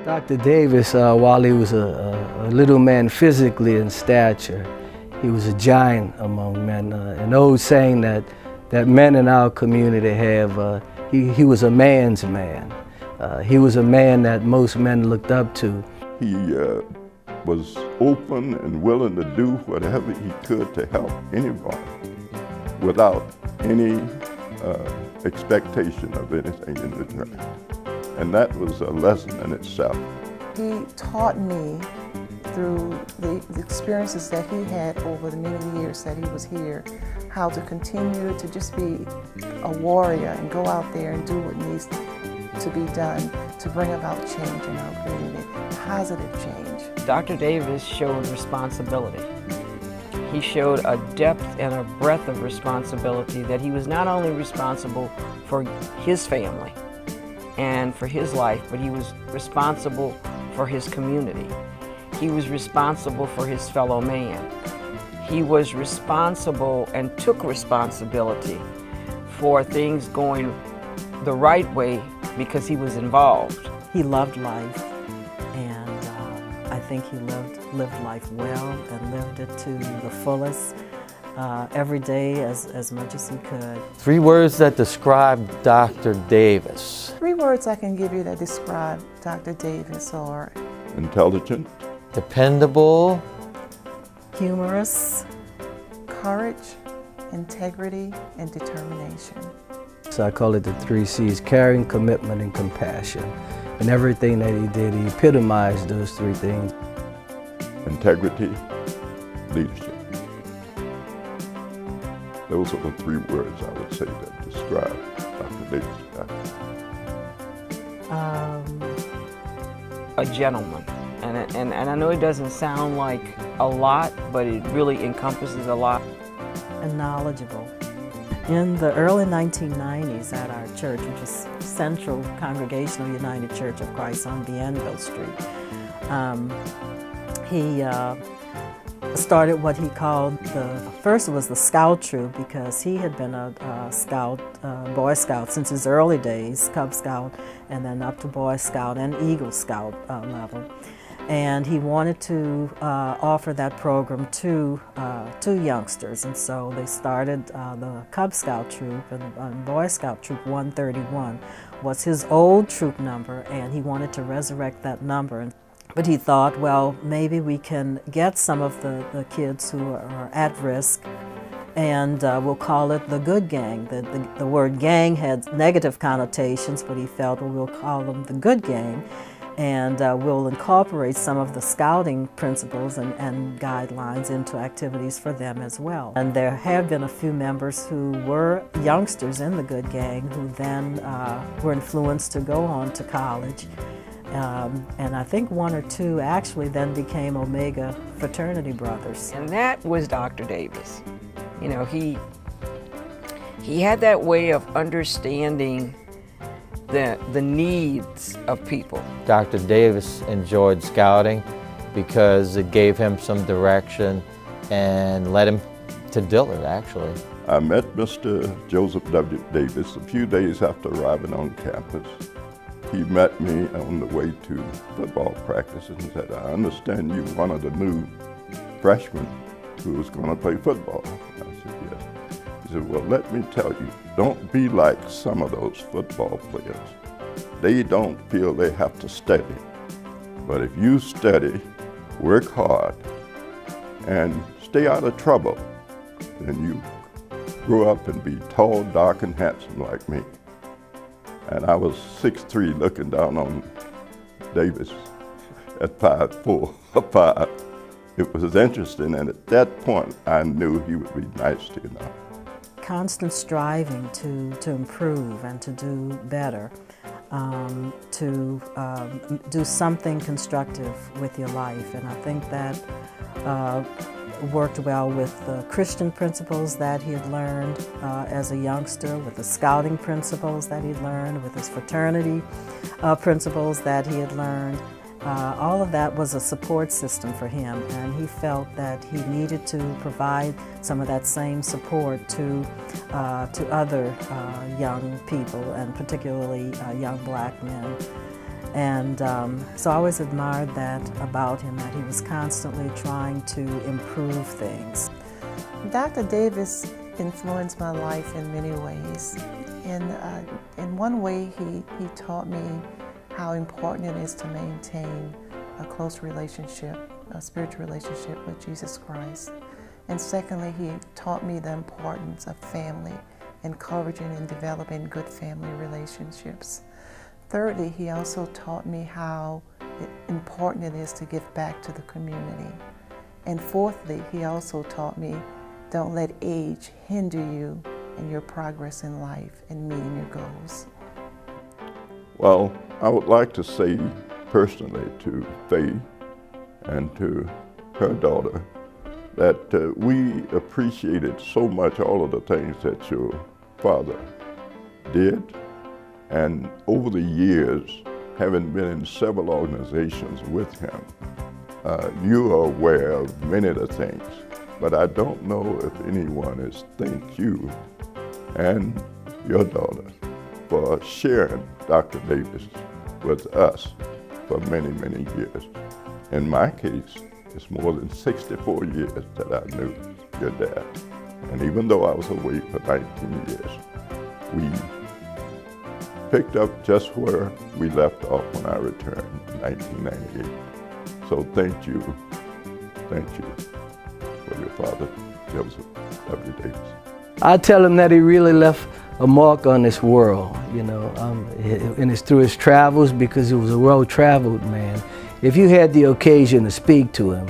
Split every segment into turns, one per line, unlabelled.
Dr. Davis, while he was a little man physically in stature, he was a giant among men. An old saying that men in our community have, he was a man's man. He was a man that most men looked up to.
He was open and willing to do whatever he could to help anyone without any expectation of anything in return. And that was a lesson in itself.
He taught me through the experiences that he had over the many years that he was here, how to continue to just be a warrior and go out there and do what needs to be done to bring about change in our community, positive change.
Dr. Davis showed responsibility. He showed a depth and a breadth of responsibility that he was not only responsible for his family and for his life, but he was responsible for his community. He was responsible for his fellow man. He was responsible and took responsibility for things going the right way because he was involved.
He loved life, and I think he lived life well and lived it to the fullest every day as much as he could.
3 words that describe Dr. Davis.
3 words I can give you that describe Dr. Davis are
Intelligent,
dependable,
humorous,
courage, integrity, and determination.
So I call it the 3 C's: caring, commitment, and compassion. And everything that he did, he epitomized those 3 things.
integrity, leadership. Those are the 3 words I would say that describe Dr. Davis.
A gentleman. And I know it doesn't sound like a lot, but it really encompasses a lot.
and knowledgeable. In the early 1990s at our church, which is Central Congregational United Church of Christ on Bienville Street, he started what he called first it was the Scout Troop, because he had been a Scout, Boy Scout since his early days, Cub Scout, and then up to Boy Scout and Eagle Scout level. And he wanted to offer that program to youngsters, and so they started the Cub Scout Troop, and Boy Scout Troop 131 was his old troop number, and he wanted to resurrect that number. But he thought, well, maybe we can get some of the kids who are at risk, and we'll call it the Good Gang. The word gang had negative connotations, but he felt, well, we'll call them the Good Gang, and we'll incorporate some of the scouting principles and guidelines into activities for them as well. And there have been a few members who were youngsters in the Good Gang who then were influenced to go on to college. And I think 1 or 2 actually then became Omega fraternity brothers.
And that was Dr. Davis. You know, he had that way of understanding the needs of people.
Dr. Davis enjoyed scouting because it gave him some direction and led him to Dillard, actually.
I met Mr. Joseph W. Davis a few days after arriving on campus. He met me on the way to football practice and said, I understand you're one of the new freshmen who was going to play football. I said, yes. He said, well, let me tell you, don't be like some of those football players. They don't feel they have to study. But if you study, work hard, and stay out of trouble, then you grow up and be tall, dark, and handsome like me. And I was 6'3", looking down on Davis at 5'4", 5. It was interesting, and at that point, I knew he would be nice to you now.
Constant striving to improve and to do better, to do something constructive with your life. And I think that worked well with the Christian principles that he had learned as a youngster, with the scouting principles that he'd learned, with his fraternity principles that he had learned. All of that was a support system for him, and he felt that he needed to provide some of that same support to other young people, and particularly young black men. And so I always admired that about him, that he was constantly trying to improve things.
Dr. Davis influenced my life in many ways. In one way, he taught me how important it is to maintain a close relationship, a spiritual relationship with Jesus Christ. And secondly, he taught me the importance of family, encouraging and developing good family relationships. Thirdly, he also taught me how important it is to give back to the community. And fourthly, he also taught me, don't let age hinder you in your progress in life and meeting your goals.
Well, I would like to say personally to Faye and to her daughter that we appreciated so much all of the things that your father did. And over the years, having been in several organizations with him, you are aware of many of the things, but I don't know if anyone has thanked you and your daughter for sharing Dr. Davis with us for many, many years. In my case, it's more than 64 years that I knew your dad. And even though I was away for 19 years, we picked up just where we left off when I returned in 1998. So thank you for your father, Joseph W. Davis.
I tell him that he really left a mark on this world, you know, and it's through his travels, because he was a well-traveled man. If you had the occasion to speak to him,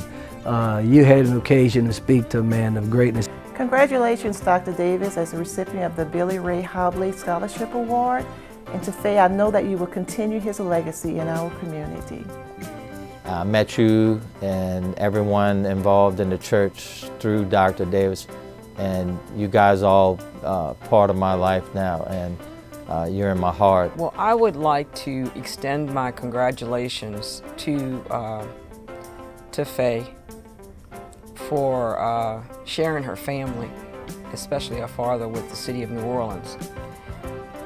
you had an occasion to speak to a man of greatness.
Congratulations, Dr. Davis, as a recipient of the Billy Ray Hobley Scholarship Award. And to Faye, I know that you will continue his legacy in our community.
I met you and everyone involved in the church through Dr. Davis, and you guys all part of my life now, and you're in my heart.
Well, I would like to extend my congratulations to Faye for sharing her family, especially her father, with the city of New Orleans.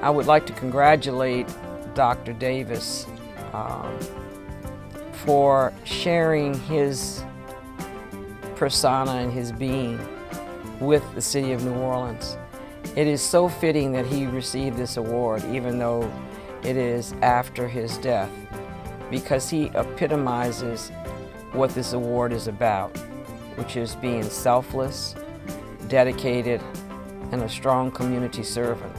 I would like to congratulate Dr. Davis for sharing his persona and his being with the city of New Orleans. It is so fitting that he received this award, even though it is after his death, because he epitomizes what this award is about, which is being selfless, dedicated, and a strong community servant.